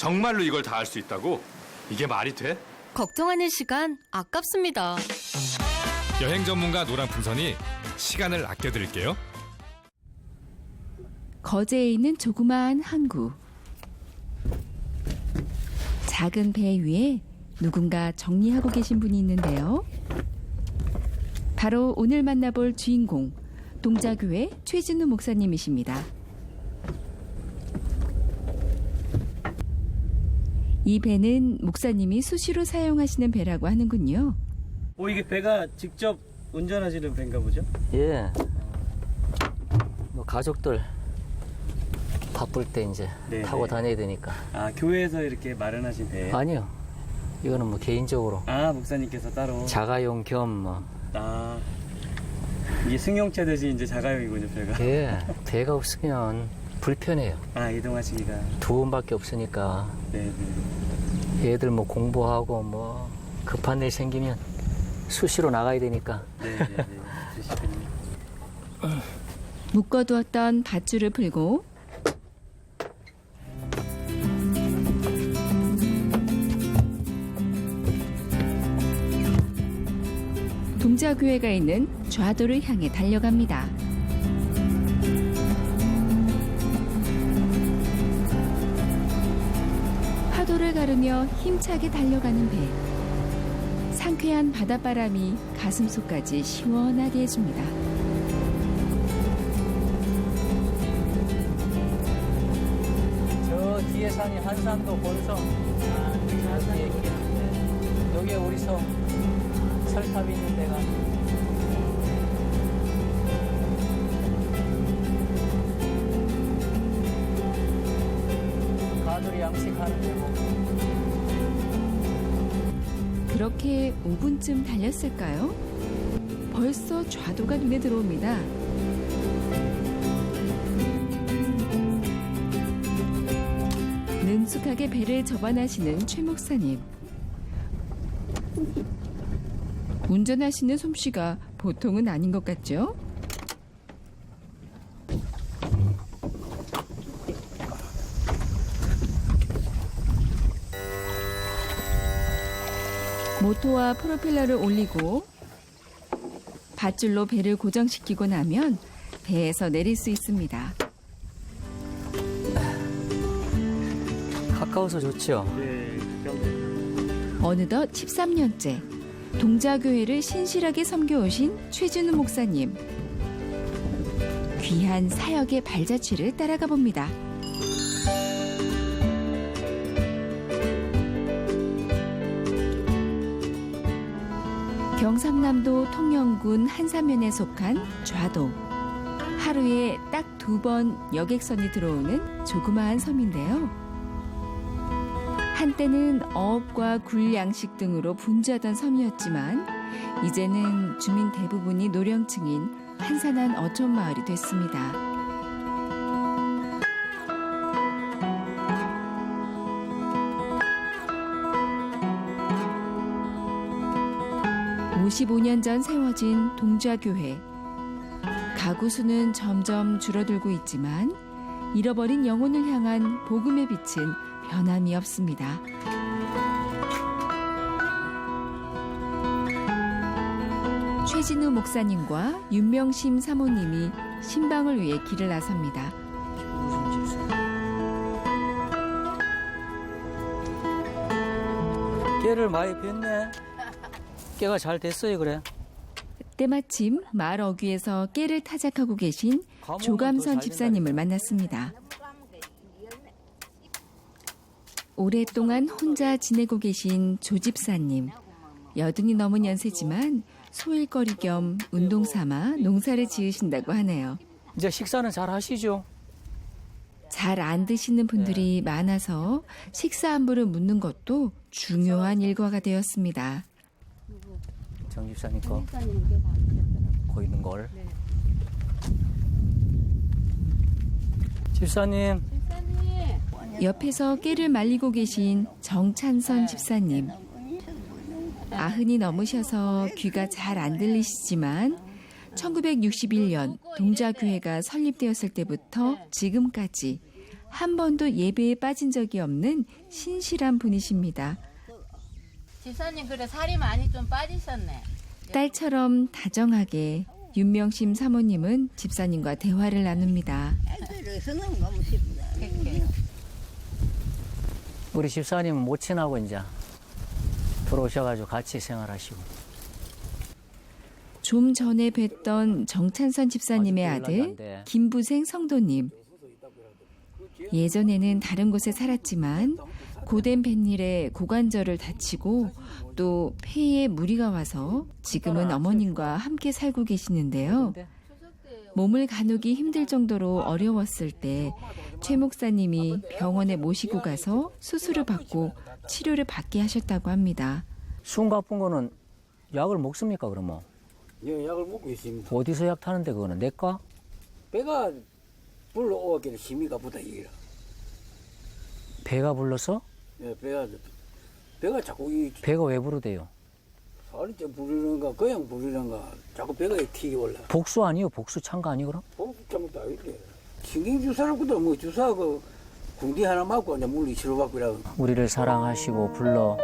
정말로 이걸 다 할 수 있다고? 이게 말이 돼? 걱정하는 시간 아깝습니다. 여행 전문가 노란풍선이 시간을 아껴드릴게요. 거제에 있는 조그마한 항구. 작은 배 위에 누군가 정리하고 계신 분이 있는데요. 바로 오늘 만나볼 주인공, 동자교회 최진우 목사님이십니다. 이 배는 목사님이 수시로 사용하시는 배라고 하는군요. 이게 배가 직접 운전하시는 배인가 보죠? 예. 뭐 가족들 바쁠 때 이제 네네. 타고 다녀야 되니까. 아, 교회에서 이렇게 마련하신 배예요? 아니요. 이거는 뭐 개인적으로 아, 목사님께서 따로. 자가용 겸 뭐. 아, 이게 승용차 대신 이제 자가용이군요, 배가. 예. 배가 없으면 불편해요. 아, 이동하시기가. 두 번밖에 없으니까. 네네. 애들 뭐 공부하고 뭐 급한 일 생기면 수시로 나가야 되니까. 네네네. 그러시군요. 묶어두었던 밧줄을 풀고 동자교회가 있는 좌도를 향해 달려갑니다. 파도를 가르며 힘차게 달려가는 배. 상쾌한 바닷바람이 가슴속까지 시원하게 해줍니다. 저 뒤에 산이 한산도 본성. 여기에 우리 성 설탑이 있는 데가. 가들이 양식하는 데고. 그렇게 5분쯤 달렸을까요? 벌써 좌도가 눈에 들어옵니다. 능숙하게 배를 접안하시는 최 목사님. 운전하시는 솜씨가 보통은 아닌 것 같죠? 모터와 프로펠러를 올리고 밧줄로 배를 고정시키고 나면 배에서 내릴 수 있습니다. 가까워서 좋죠. 네, 가까운데. 어느덧 13년째 동자교회를 신실하게 섬겨오신 최진우 목사님. 귀한 사역의 발자취를 따라가 봅니다. 경상남도 통영군 한사면에 속한 좌도. 하루에 딱 2번 여객선이 들어오는 조그마한 섬인데요. 한때는 어업과 굴 양식 등으로 분주하던 섬이었지만 이제는 주민 대부분이 노령층인 한산한 어촌 마을이 됐습니다. (55년) 전 세워진 동자교회. 가구 수는 점점 줄어들고 있지만 잃어버린 영혼을 향한 복음의 빛은 변함이 없습니다. 최진우 목사님과 윤명심 사모님이 신방을 위해 길을 나섭니다. 깨를 많이 폈네. 깨가 잘 됐어요, 그래. 때마침 마을 어귀에서 깨를 타작하고 계신 조감선 집사님을 만났습니다. 오랫동안 혼자 지내고 계신 조 집사님. 80이 넘은 연세지만 소일거리 겸 운동 삼아 농사를 지으신다고 하네요. 이제 식사는 잘 하시죠? 잘 안 드시는 분들이 많아서 식사 안부를 묻는 것도 중요한 일과가 되었습니다. 정 집사님 거 보이는 걸. 집사님. 옆에서 깨를 말리고 계신 정찬선 집사님. 90이 넘으셔서 귀가 잘 안 들리시지만 1961년 동자교회가 설립되었을 때부터 지금까지 한 번도 예배에 빠진 적이 없는 신실한 분이십니다. 집사님 그래 살이 많이 좀 빠지셨네. 딸처럼 다정하게 윤명심 사모님은 집사님과 대화를 나눕니다. 우리 집사님은 모친하고 이제 들어오셔가지고 같이 생활하시고. 좀 전에 뵀던 정찬선 집사님의 아들 김부생 성도님. 예전에는 다른 곳에 살았지만 고된 뱃일에 고관절을 다치고 또 폐에 무리가 와서 지금은 어머님과 함께 살고 계시는데요. 몸을 가누기 힘들 정도로 어려웠을 때 최 목사님이 병원에 모시고 가서 수술을 받고 치료를 받게 하셨다고 합니다. 숨 가쁜 거는 약을 먹습니까 그러면? 예, 약을 먹고 있습니다. 어디서 약 타는데 그거는 내과? 배가 불러오기를 힘이 가보다 이라. 배가 불러서? 예, 배가 자꾸 배가 왜 부르대요? 살이 좀 부르는가, 그냥 부르는가, 자꾸 배가 튀기 올라. 복수 아니요? 복수 찬거 아니요 그럼? 잘못도 아닌데. 신경 주사라고도 뭐 주사 궁디 하나 맞고 이제 물리 치료받고 이라고. 우리를 사랑하시고 불러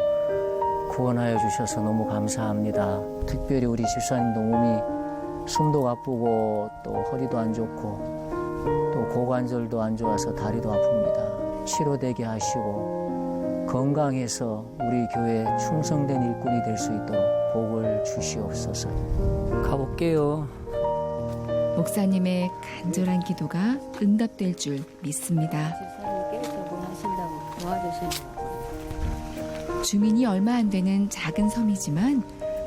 구원하여 주셔서 너무 감사합니다. 특별히 우리 집사님도 몸이 숨도 가쁘고 또 허리도 안 좋고 또 고관절도 안 좋아서 다리도 아픕니다. 치료되게 하시고 건강해서 우리 교회 충성된 일꾼이 될 수 있도록 복을 주시옵소서. 가볼게요. 목사님의 간절한 기도가 응답될 줄 믿습니다. 집사님께서 뭐 하신다고 도와주시는 주민이 얼마 안 되는 작은 섬이지만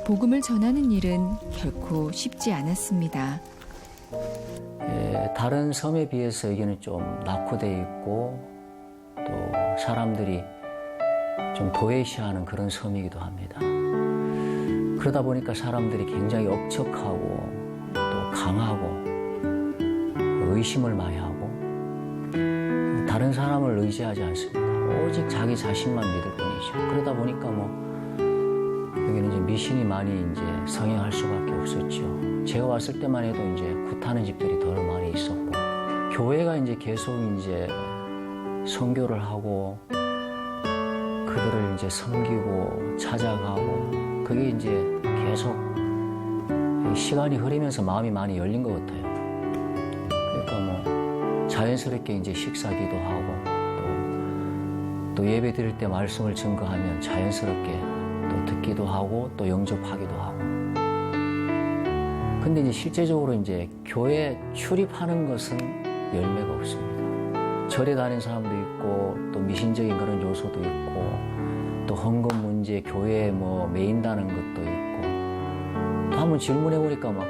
복음을 전하는 일은 결코 쉽지 않았습니다. 다른 섬에 비해서 여기는 좀 낙후되어 있고 또 사람들이 좀 도외시하는 그런 섬이기도 합니다. 그러다 보니까 사람들이 굉장히 억척하고 또 강하고 의심을 많이 하고 다른 사람을 의지하지 않습니다. 오직 자기 자신만 믿을 뿐이죠. 그러다 보니까 뭐 여기는 이제 미신이 많이 이제 성행할 수밖에 없었죠. 제가 왔을 때만 해도 이제 굿하는 집들이 더 많이 있었고 교회가 이제 계속 이제 선교를 하고 그들을 이제 섬기고 찾아가고 그게 이제 계속 시간이 흐르면서 마음이 많이 열린 것 같아요. 그러니까 뭐 자연스럽게 이제 식사기도 하고 또 예배 드릴 때 말씀을 증거하면 자연스럽게 또 듣기도 하고 또 영접하기도 하고. 근데 이제 실제적으로 이제 교회 출입하는 것은 열매가 없습니다. 절에 다니는 사람도 있고 또 미신적인 그런 요소도 있고 또 헌금 문제 교회에 뭐 매인다는 것도 있고 또 한번 질문해 보니까 막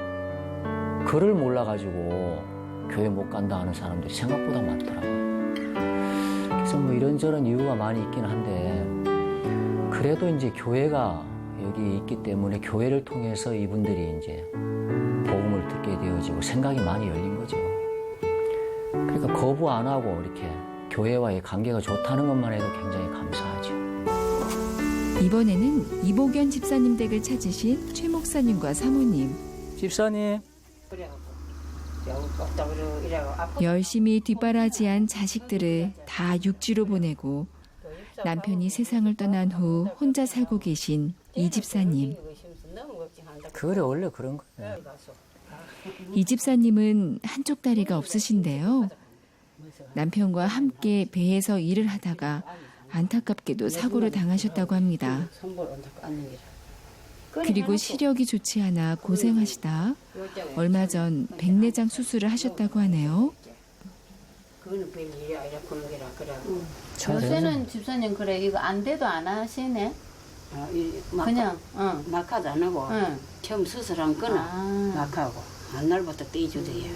글을 몰라가지고 교회 못 간다 하는 사람들이 생각보다 많더라고요. 그래서 뭐 이런저런 이유가 많이 있긴 한데 그래도 이제 교회가 여기 있기 때문에 교회를 통해서 이분들이 이제 복음을 듣게 되어지고 생각이 많이 열린 거죠. 그러니까 거부 안 하고 이렇게 교회와의 관계가 좋다는 것만 해도 굉장히 감사하죠. 이번에는 이복연 집사님 댁을 찾으신 최 목사님과 사모님. 집사님. 열심히 뒷바라지한 자식들을 다 육지로 보내고 남편이 세상을 떠난 후 혼자 살고 계신 이 집사님. 그래 원래 그런 거예요. 이 집사님은 한쪽 다리가 없으신데요. 남편과 함께 배에서 일을 하다가 안타깝게도 사고를 당하셨다고 합니다. 그리고 시력이 좋지 않아 고생하시다 얼마 전 백내장 수술을 하셨다고 하네요. 요새는 집사님 그래 이거 안 돼도 안 하시네. 그냥 막하도 안 하고 처음 수술한 거는 막하고 한날부터 떼주대요.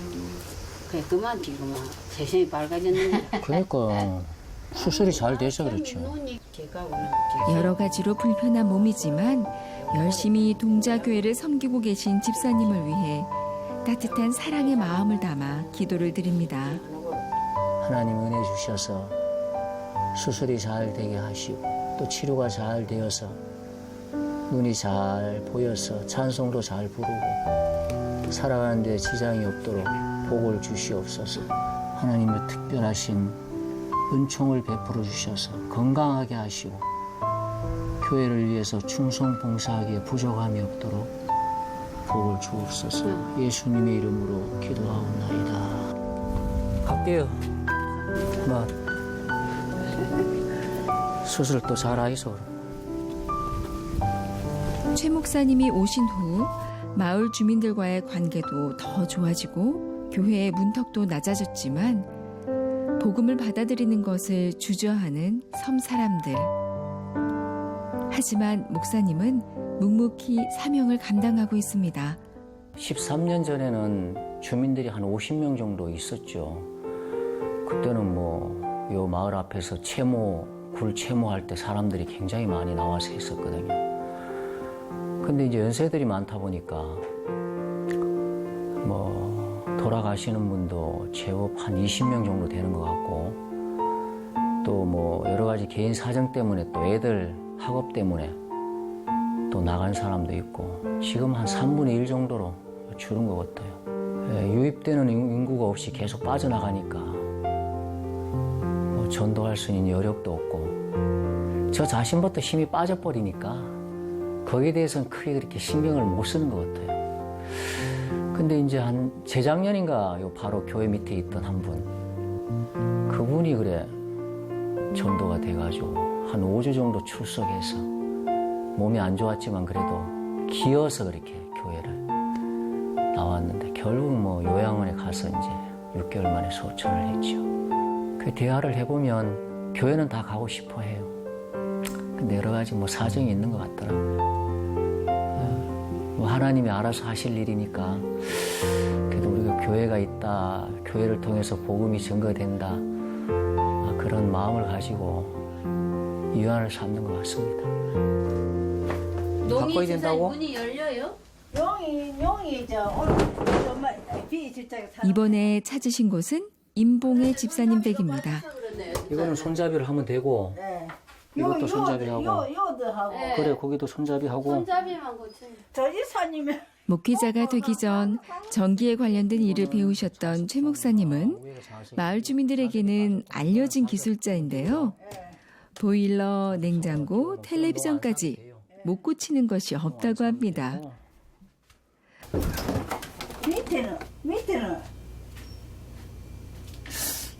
그래 그만 지금 세상이 밝아졌는데. 그러니까 수술이 잘 돼서 그렇죠. 여러 가지로 불편한 몸이지만 열심히 동자교회를 섬기고 계신 집사님을 위해 따뜻한 사랑의 마음을 담아 기도를 드립니다. 하나님 은혜 주셔서 수술이 잘 되게 하시고 또 치료가 잘 되어서 눈이 잘 보여서 찬송도 잘 부르고 살아가는 데 지장이 없도록 복을 주시옵소서. 하나님의 특별하신 은총을 베풀어 주셔서 건강하게 하시고 교회를 위해서 충성 봉사하기에 부족함이 없도록 복을 주옵소서. 예수님의 이름으로 기도하옵나이다. 갈게요. 수술 또 잘하이소. 최 목사님이 오신 후 마을 주민들과의 관계도 더 좋아지고 교회의 문턱도 낮아졌지만 복음을 받아들이는 것을 주저하는 섬 사람들. 하지만 목사님은 묵묵히 사명을 감당하고 있습니다. 13년 전에는 주민들이 한 50명 정도 있었죠. 그때는 요 마을 앞에서 굴 채모할 때 사람들이 굉장히 많이 나와서 했었거든요. 근데 이제 연세들이 많다 보니까 돌아가시는 분도 제법 한 20명 정도 되는 것 같고 또 여러 가지 개인 사정 때문에 또 애들 학업 때문에 또 나간 사람도 있고 지금 한 3분의 1 정도로 줄은 것 같아요. 유입되는 인구가 없이 계속 빠져나가니까 전도할 수 있는 여력도 없고 저 자신부터 힘이 빠져버리니까 거기에 대해서는 크게 그렇게 신경을 못 쓰는 것 같아요. 근데 이제 한 재작년인가 바로 교회 밑에 있던 한 분, 그분이 전도가 돼가지고 한 5주 정도 출석해서 몸이 안 좋았지만 그래도 기어서 그렇게 교회를 나왔는데 결국 요양원에 가서 이제 6개월 만에 소천을 했죠. 그 대화를 해보면 교회는 다 가고 싶어 해요. 근데 여러 가지 사정이 있는 것 같더라고요. 하나님이 알아서 하실 일이니까 그래도 우리가 교회가 있다, 교회를 통해서 복음이 증거된다, 그런 마음을 가지고 유한을 삼는 것 같습니다. 농이 바꿔야 된다고? 문이 열려요? 용이 오늘 정말 비 진짜 이번에 찾으신 곳은 임봉의 집사님 댁입니다. 이거는 손잡이를 하면 되고 이것도 손잡이하고 요도하고 그래 거기도 손잡이하고 손잡이만 고치는. 저 이사님이 목회자가 되기 전 전기에 관련된 일을 배우셨던 최 목사님은 마을 주민들에게는 알려진 기술자인데요. 보일러, 냉장고, 텔레비전까지 못 고치는 것이 없다고 합니다. 밑에는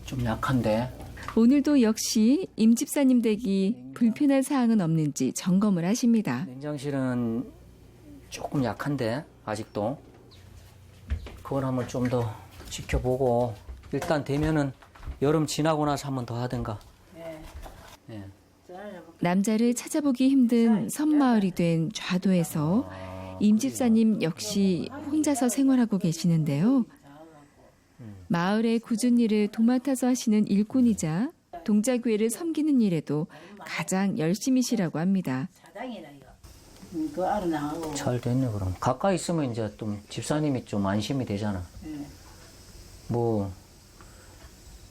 좀 약한데 오늘도 역시 임 집사님 댁이 불편한 사항은 없는지 점검을 하십니다. 냉장실은 조금 약한데 아직도 그걸 한번 좀 더 지켜보고 일단 되면은 여름 지나고 나서 한번 더 하든가. 네. 남자를 찾아보기 힘든 섬마을이 된 좌도에서 임 집사님 역시 혼자서 생활하고 계시는데요. 마을의 굳은 일을 도맡아서 하시는 일꾼이자 동자교회를 섬기는 일에도 가장 열심이시라고 합니다. 잘 됐네 그럼. 가까이 있으면 이제 좀 집사님이 좀 안심이 되잖아.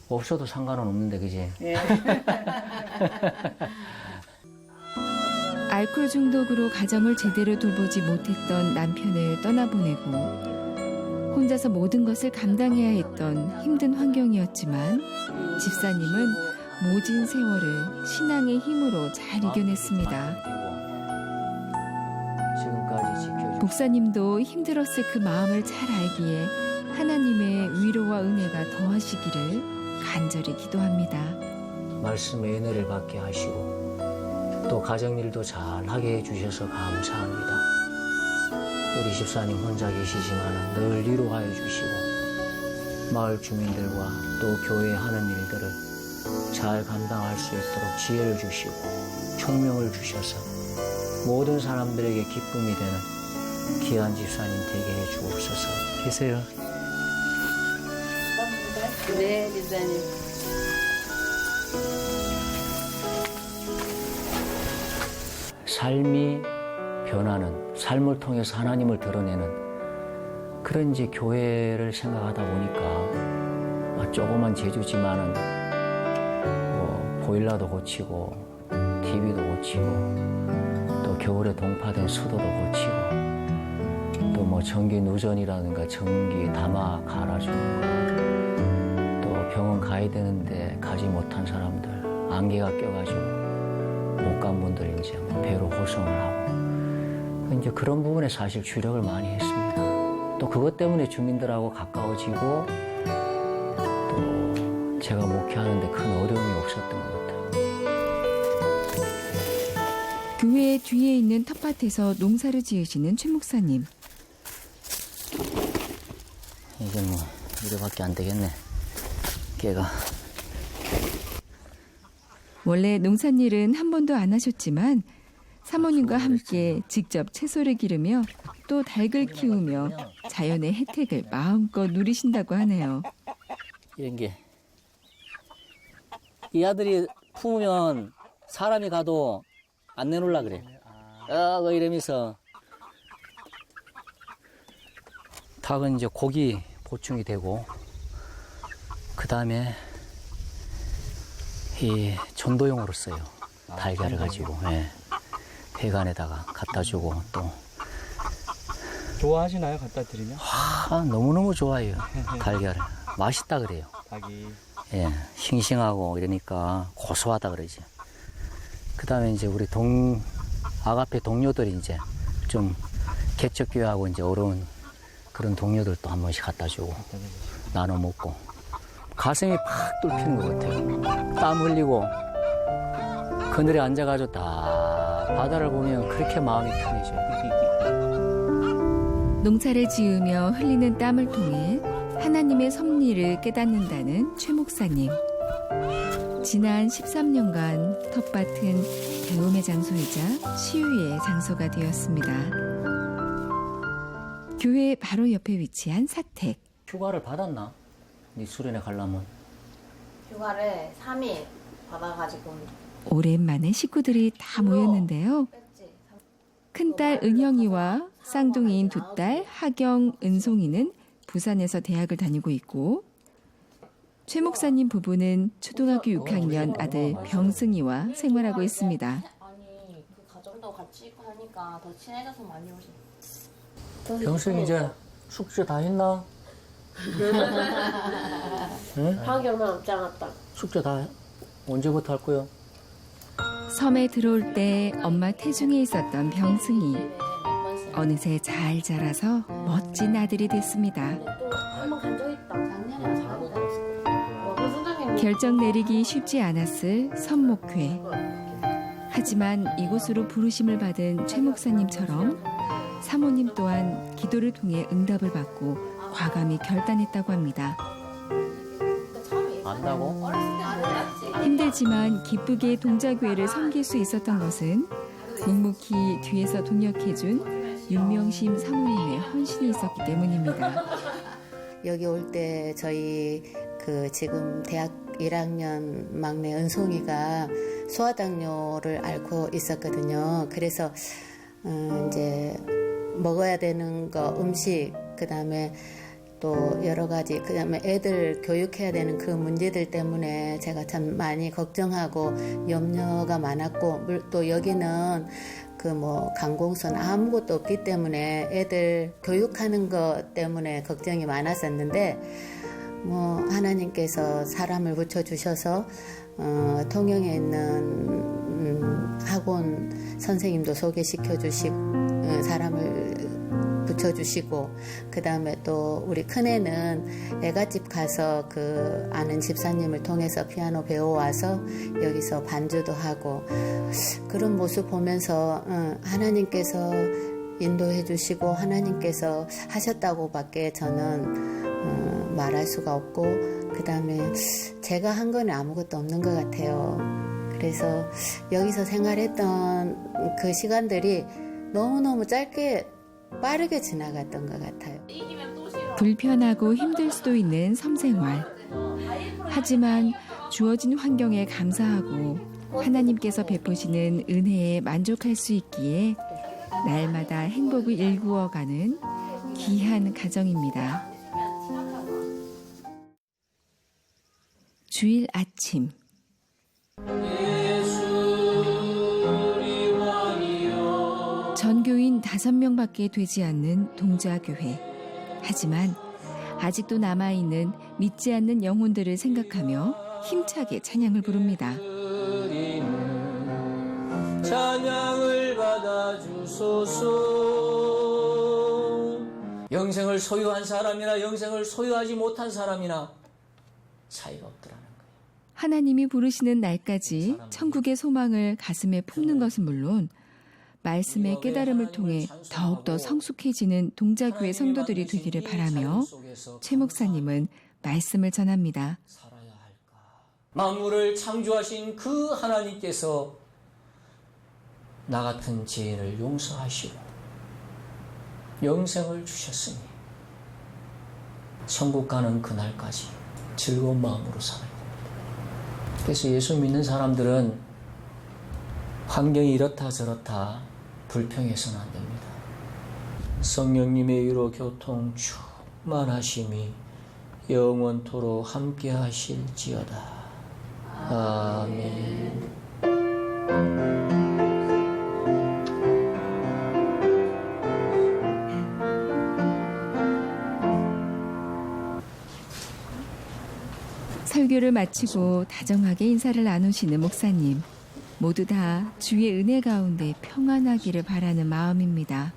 없어도 상관은 없는데 그지? 알코올 중독으로 가정을 제대로 돌보지 못했던 남편을 떠나보내고 혼자서 모든 것을 감당해야 했던 힘든 환경이었지만 집사님은 모진 세월을 신앙의 힘으로 잘 이겨냈습니다. 지금까지 지켜주고 목사님도 힘들었을 그 마음을 잘 알기에 하나님의 위로와 은혜가 더하시기를 간절히 기도합니다. 말씀의 은혜를 받게 하시고 또 가정일도 잘 하게 해주셔서 감사합니다. 우리 집사님 혼자 계시지만 늘 위로하여 주시고 마을 주민들과 또 교회 하는 일들을 잘 감당할 수 있도록 지혜를 주시고 총명을 주셔서 모든 사람들에게 기쁨이 되는 귀한 집사님 되게 해 주옵소서. 계세요. 네, 집사님. 삶이 변하는, 삶을 통해서 하나님을 드러내는 그런 이제 교회를 생각하다 보니까 조그만 제주지만은 보일러도 고치고 TV도 고치고 또 겨울에 동파된 수도도 고치고 또 전기 누전이라든가 전기 담아 갈아주는 거 또 병원 가야 되는데 가지 못한 사람들, 안개가 껴가지고 못 간 분들 이제 배로 호송을 하고 이제 그런 부분에 사실 주력을 많이 했습니다. 또 그것 때문에 주민들하고 가까워지고 또 제가 목회하는데 큰 어려움이 없었던 것 같아요. 교회 뒤에 있는 텃밭에서 농사를 지으시는 최 목사님. 이게 뭐 이래밖에 안 되겠네. 깨가. 원래 농산일은 한 번도 안 하셨지만 사모님과 함께 직접 채소를 기르며 또 닭을 키우며 자연의 혜택을 마음껏 누리신다고 하네요. 이런 게. 이 아들이 품으면 사람이 가도 안 내놓으려 그래. 이러면서. 닭은 이제 고기 보충이 되고, 그 다음에 이 전도용으로 써요. 달걀을 가지고. 예. 배관에다가 갖다 주고 또. 좋아하시나요? 갖다 드리면? 너무너무 좋아해요. 달걀을. 맛있다 그래요. 닭이. 예, 싱싱하고 이러니까 고소하다 그러지. 그 다음에 이제 우리 아가페 동료들이 이제 좀 개척교회하고 이제 어려운 그런 동료들도 한 번씩 갖다 주고 나눠 먹고 가슴이 팍 뚫히는 것 같아요. 땀 흘리고 그늘에 앉아가지고 다 바다를 보면 그렇게 마음이 편해져요. 농사를 지으며 흘리는 땀을 통해 하나님의 섭리를 깨닫는다는 최 목사님. 지난 13년간 텃밭은 배움의 장소이자 치유의 장소가 되었습니다. 교회 바로 옆에 위치한 사택. 휴가를 받았나? 네 수련회 가려면. 휴가를 3일 받아가지고 오랜만에 식구들이 다 모였는데요. 큰딸 은영이와 쌍둥이인 두 딸 하경, 은송이는 부산에서 대학을 다니고 있고 최 목사님 부부는 초등학교 6학년 아들 병승이와 생활하고 있습니다. 아니 그 가정도 같이 있고 하니까 더 친해져서 많이 오시. 병승이 이제 숙제 다 했나? 응? 하기 얼마 남지 않았다. 숙제 다 언제부터 할 거요? 섬에 들어올 때 엄마 태중에 있었던 병승이 어느새 잘 자라서 멋진 아들이 됐습니다. 또 한 번 간 적 있다. 작년에 잘못 알았어. 결정 내리기 쉽지 않았을 선목회. 하지만 이곳으로 부르심을 받은 최 목사님처럼 사모님 또한 기도를 통해 응답을 받고 과감히 결단했다고 합니다. 안다고? 힘들지만 기쁘게 동자교회를 섬길 수 있었던 것은 묵묵히 뒤에서 동역해준 윤명심 사모님의 헌신이 있었기 때문입니다. 여기 올 때 저희 지금 대학 1학년 막내 은송이가 소아당뇨를 앓고 있었거든요. 그래서 이제 먹어야 되는 거 음식, 그다음에 또 여러 가지, 그다음에 애들 교육해야 되는 그 문제들 때문에 제가 참 많이 걱정하고 염려가 많았고, 또 여기는 관공서는 아무것도 없기 때문에 애들 교육하는 것 때문에 걱정이 많았었는데, 하나님께서 사람을 붙여주셔서 통영에 있는 학원 선생님도 소개시켜 주시고 사람을 붙여주시고, 그 다음에 또 우리 큰애는 애가집 가서 아는 집사님을 통해서 피아노 배워와서 여기서 반주도 하고, 그런 모습 보면서 하나님께서 인도해 주시고 하나님께서 하셨다고밖에 저는 말할 수가 없고, 그 다음에 제가 한 건 아무것도 없는 것 같아요. 그래서 여기서 생활했던 그 시간들이 너무너무 짧게 빠르게 지나갔던 것 같아요. 불편하고 힘들 수도 있는 섬생활. 하지만 주어진 환경에 감사하고 하나님께서 베푸시는 은혜에 만족할 수 있기에 날마다 행복을 일구어가는 귀한 가정입니다. 주일 아침. 전교인 5명밖에 되지 않는 동자교회. 하지만 아직도 남아있는 믿지 않는 영혼들을 생각하며 힘차게 찬양을 부릅니다. 찬양을 받아주소서. 영생을 소유한 사람이나 영생을 소유하지 못한 사람이나 차이가 없더라는 거예요. 하나님이 부르시는 날까지 천국의 소망을 가슴에 품는 것은 물론 말씀의 깨달음을 통해 더욱더 성숙해지는 동자교회 성도들이 되기를 바라며 최 목사님은 말씀을 전합니다. 만물을 창조하신 그 하나님께서 나 같은 죄인을 용서하시고 영생을 주셨으니 천국 가는 그날까지 즐거운 마음으로 살아야 됩니다. 그래서 예수 믿는 사람들은 환경이 이렇다 저렇다 불평해서는 안 됩니다. 성령님의 위로 교통 충만하심이 영원토록 함께 하실지어다. 아멘. 설교를 마치고 다정하게 인사를 나누시는 목사님. 모두 다 주의 은혜 가운데 평안하기를 바라는 마음입니다.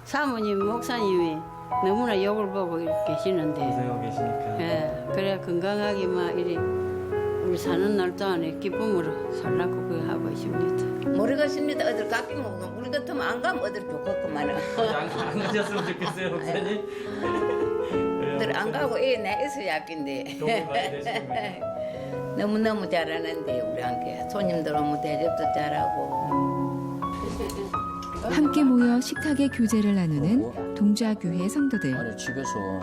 사모님, 목사님이 너무나 욕을 보고 이렇게 계시는데. 고생하고 계시니까. 예, 그래 건강하게 막 이리 우리 사는 날 동안에 기쁨으로 살라고 그 하고 있습니다. 모르겠습니다. 어딜 깎이면 우리 같으면 안 가면 어딜 좋겠구만. 안 가셨으면 좋겠어요, 목사님. 어딜 안 가고 내 있어야 할긴데. 도움이 많이 되시는 너무너무 잘하는데 우리 함께 손님들 오면 대접도 잘하고. 함께 모여 식탁의 교제를 나누는 동자교회 성도들. 아니 집에서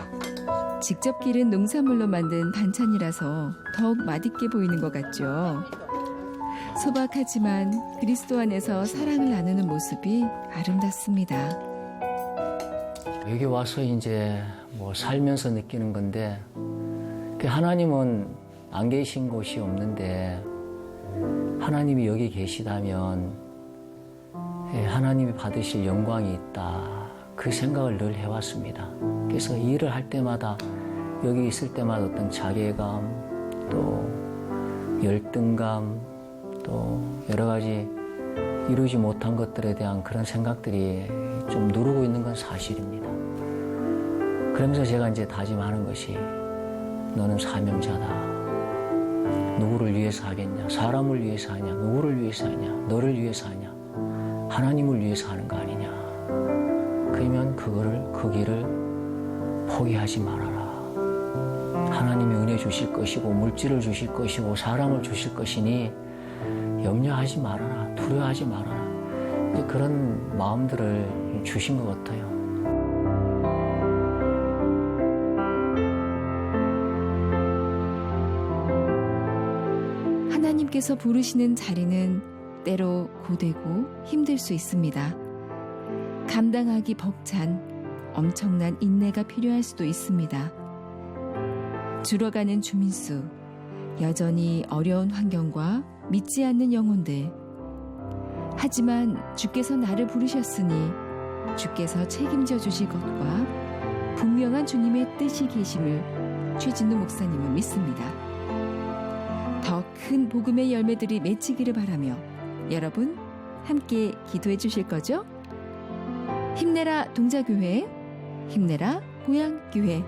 직접 기른 농산물로 만든 반찬이라서 더욱 맛있게 보이는 것 같죠. 소박하지만 그리스도 안에서 사랑을 나누는 모습이 아름답습니다. 여기 와서 이제 뭐 살면서 느끼는 건데 하나님은 안 계신 곳이 없는데 하나님이 여기 계시다면 하나님이 받으실 영광이 있다. 그 생각을 늘 해왔습니다. 그래서 일을 할 때마다 여기 있을 때마다 어떤 자괴감 또 열등감 또 여러 가지 이루지 못한 것들에 대한 그런 생각들이 좀 누르고 있는 건 사실입니다. 그러면서 제가 이제 다짐하는 것이 너는 사명자다. 누구를 위해서 하겠냐? 사람을 위해서 하냐? 누구를 위해서 하냐? 너를 위해서 하냐? 하나님을 위해서 하는 거 아니냐? 그러면 그 길을 포기하지 말아라. 하나님이 은혜 주실 것이고 물질을 주실 것이고 사람을 주실 것이니 염려하지 말아라. 두려워하지 말아라. 이제 그런 마음들을 주신 것 같아요. 하나님께서 부르시는 자리는 때로 고되고 힘들 수 있습니다. 감당하기 벅찬 엄청난 인내가 필요할 수도 있습니다. 줄어가는 주민수, 여전히 어려운 환경과 믿지 않는 영혼들. 하지만 주께서 나를 부르셨으니 주께서 책임져 주실 것과 분명한 주님의 뜻이 계심을 최진우 목사님은 믿습니다. 더 큰 복음의 열매들이 맺히기를 바라며 여러분 함께 기도해 주실 거죠? 힘내라 동자교회, 힘내라 고향교회.